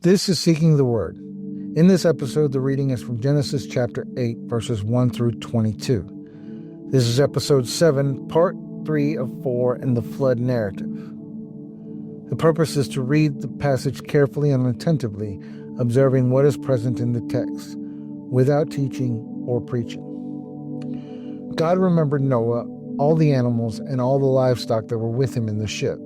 This is Seeking the Word. In this episode, the reading is from Genesis chapter 8, verses 1 through 22. This is episode 7, part 3 of 4 in the flood narrative. The purpose is to read the passage carefully and attentively, observing what is present in the text, without teaching or preaching. God remembered Noah, all the animals, and all the livestock that were with him in the ship.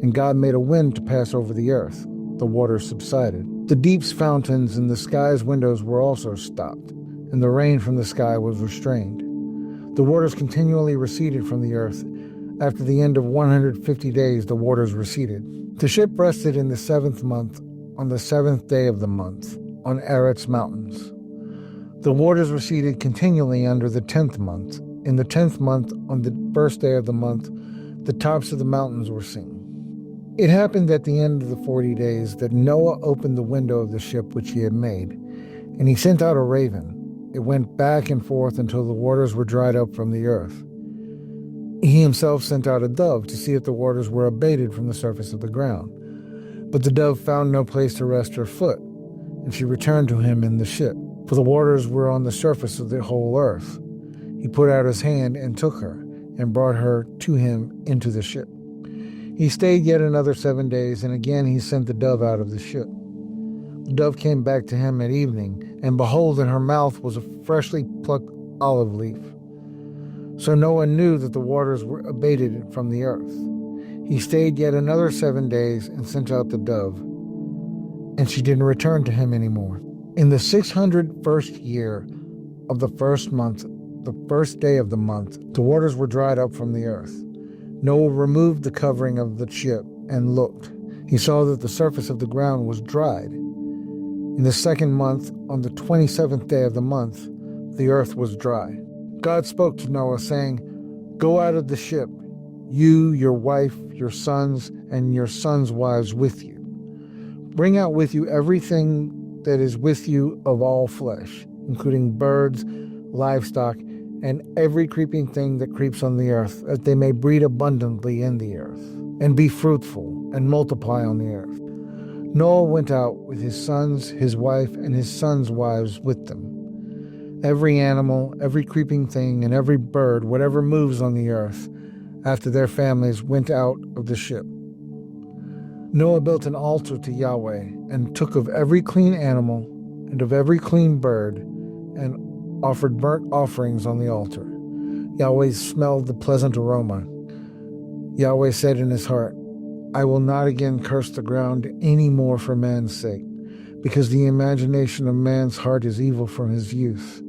And God made a wind to pass over the earth. The waters subsided. The deep's fountains and the sky's windows were also stopped, and the rain from the sky was restrained. The waters continually receded from the earth. After the end of 150 days, the waters receded. The ship rested in the 7th month, on the 7th day of the month, on Ararat's mountains. The waters receded continually under the 10th month. In the 10th month, on the 1st day of the month, the tops of the mountains were seen. It happened at the end of the 40 days that Noah opened the window of the ship which he had made, and he sent out a raven. It went back and forth until the waters were dried up from the earth. He himself sent out a dove to see if the waters were abated from the surface of the ground. But the dove found no place to rest her foot, and she returned to him in the ship, for the waters were on the surface of the whole earth. He put out his hand and took her, and brought her to him into the ship. He stayed yet another 7 days, and again he sent the dove out of the ship. The dove came back to him at evening, and behold, in her mouth was a freshly plucked olive leaf. So Noah knew that the waters were abated from the earth. He stayed yet another 7 days, and sent out the dove, and she didn't return to him anymore. In the 601st year of the 1st month, the 1st day of the month, the waters were dried up from the earth. Noah removed the covering of the ship and looked. He saw that the surface of the ground was dried. In the 2nd month, on the 27th day of the month, the earth was dry. God spoke to Noah, saying, "Go out of the ship, you, your wife, your sons, and your sons' wives with you. Bring out with you everything that is with you of all flesh, including birds, livestock, and every creeping thing that creeps on the earth, that they may breed abundantly in the earth, and be fruitful, and multiply on the earth." Noah went out with his sons, his wife, and his sons' wives with them. Every animal, every creeping thing, and every bird, whatever moves on the earth, after their families, went out of the ship. Noah built an altar to Yahweh, and took of every clean animal, and of every clean bird, and offered burnt offerings on the altar. Yahweh smelled the pleasant aroma. Yahweh said in his heart, "I will not again curse the ground any more for man's sake, because the imagination of man's heart is evil from his youth.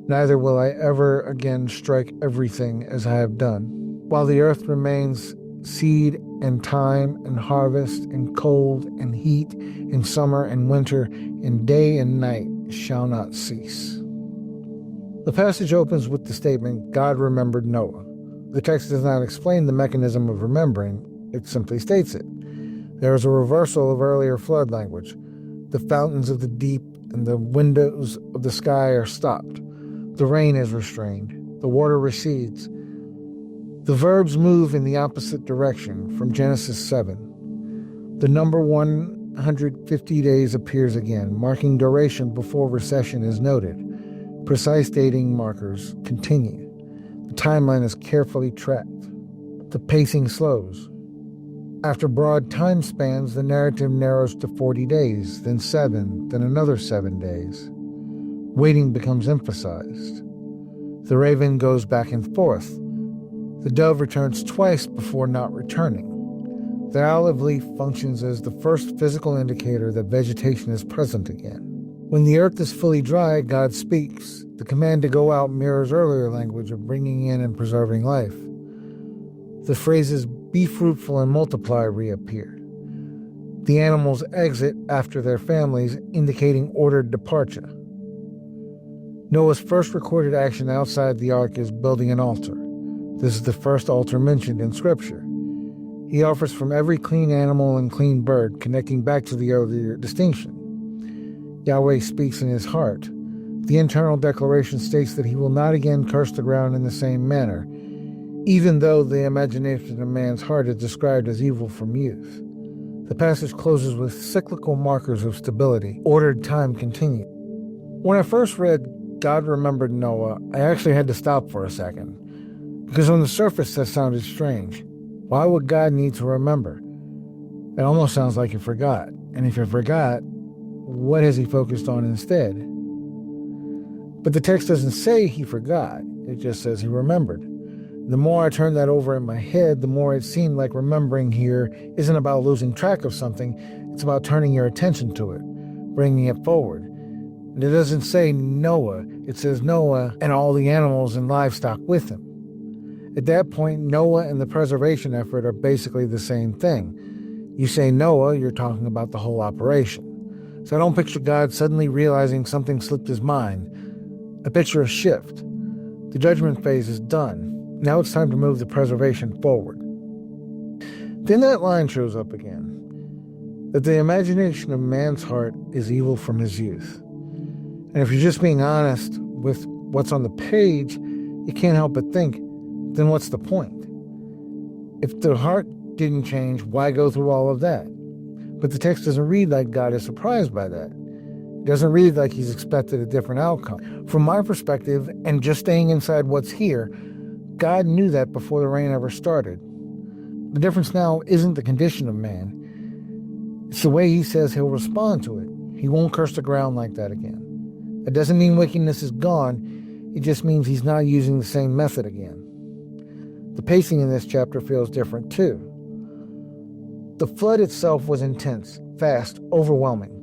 Neither will I ever again strike everything as I have done. While the earth remains, seed and time and harvest and cold and heat and summer and winter and day and night shall not cease." The passage opens with the statement, "God remembered Noah." The text does not explain the mechanism of remembering, it simply states it. There is a reversal of earlier flood language. The fountains of the deep and the windows of the sky are stopped. The rain is restrained. The water recedes. The verbs move in the opposite direction from Genesis 7. The number 150 days appears again, marking duration before recession is noted. Precise dating markers continue. The timeline is carefully tracked. The pacing slows. After broad time spans, the narrative narrows to 40 days, then 7, then another 7 days. Waiting becomes emphasized. The raven goes back and forth. The dove returns twice before not returning. The olive leaf functions as the first physical indicator that vegetation is present again. When the earth is fully dry, God speaks. The command to go out mirrors earlier language of bringing in and preserving life. The phrases "be fruitful and multiply" reappear. The animals exit after their families, indicating ordered departure. Noah's first recorded action outside the ark is building an altar. This is the first altar mentioned in Scripture. He offers from every clean animal and clean bird, connecting back to the earlier distinction. Yahweh speaks in his heart. The internal declaration states that he will not again curse the ground in the same manner, even though the imagination of man's heart is described as evil from youth. The passage closes with cyclical markers of stability. Ordered time continues. When I first read God remembered Noah, I actually had to stop for a second, because on the surface that sounded strange. Why would God need to remember? It almost sounds like he forgot. And if he forgot, what has he focused on instead? But the text doesn't say he forgot. It just says he remembered. The more I turned that over in my head, the more it seemed like remembering here isn't about losing track of something. It's about turning your attention to it, bringing it forward. And it doesn't say Noah. It says Noah and all the animals and livestock with him. At that point, Noah and the preservation effort are basically the same thing. You say Noah, you're talking about the whole operation. So I don't picture God suddenly realizing something slipped his mind. I picture a shift. The judgment phase is done. Now it's time to move the preservation forward. Then that line shows up again, that the imagination of man's heart is evil from his youth. And if you're just being honest with what's on the page, you can't help but think, then what's the point? If the heart didn't change, why go through all of that? But the text doesn't read like God is surprised by that. It doesn't read like he's expected a different outcome. From my perspective, and just staying inside what's here, God knew that before the rain ever started. The difference now isn't the condition of man. It's the way he says he'll respond to it. He won't curse the ground like that again. That doesn't mean wickedness is gone. It just means he's not using the same method again. The pacing in this chapter feels different too. The flood itself was intense, fast, overwhelming.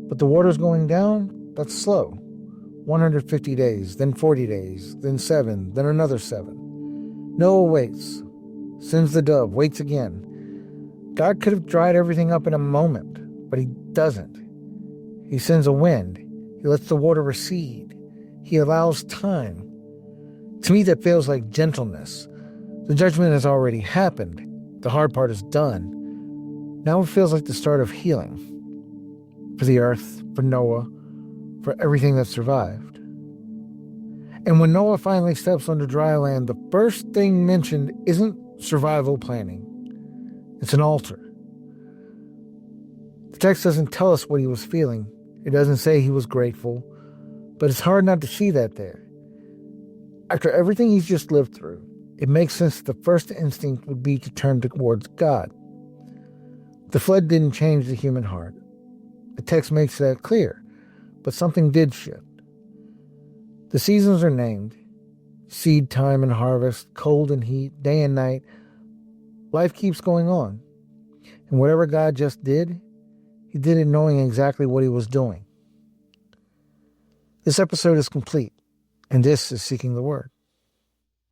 But the waters going down, that's slow. 150 days, then 40 days, then 7, then another 7. Noah waits, sends the dove, waits again. God could have dried everything up in a moment, but he doesn't. He sends a wind. He lets the water recede. He allows time. To me, that feels like gentleness. The judgment has already happened. The hard part is done. Now it feels like the start of healing. For the earth, for Noah, for everything that survived. And when Noah finally steps onto dry land, the first thing mentioned isn't survival planning. It's an altar. The text doesn't tell us what he was feeling. It doesn't say he was grateful, but it's hard not to see that there. After everything he's just lived through, it makes sense the first instinct would be to turn towards God. The flood didn't change the human heart. The text makes that clear, but something did shift. The seasons are named: seed time and harvest, cold and heat, day and night. Life keeps going on. And whatever God just did, he did it knowing exactly what he was doing. This episode is complete, and this is Seeking the Word.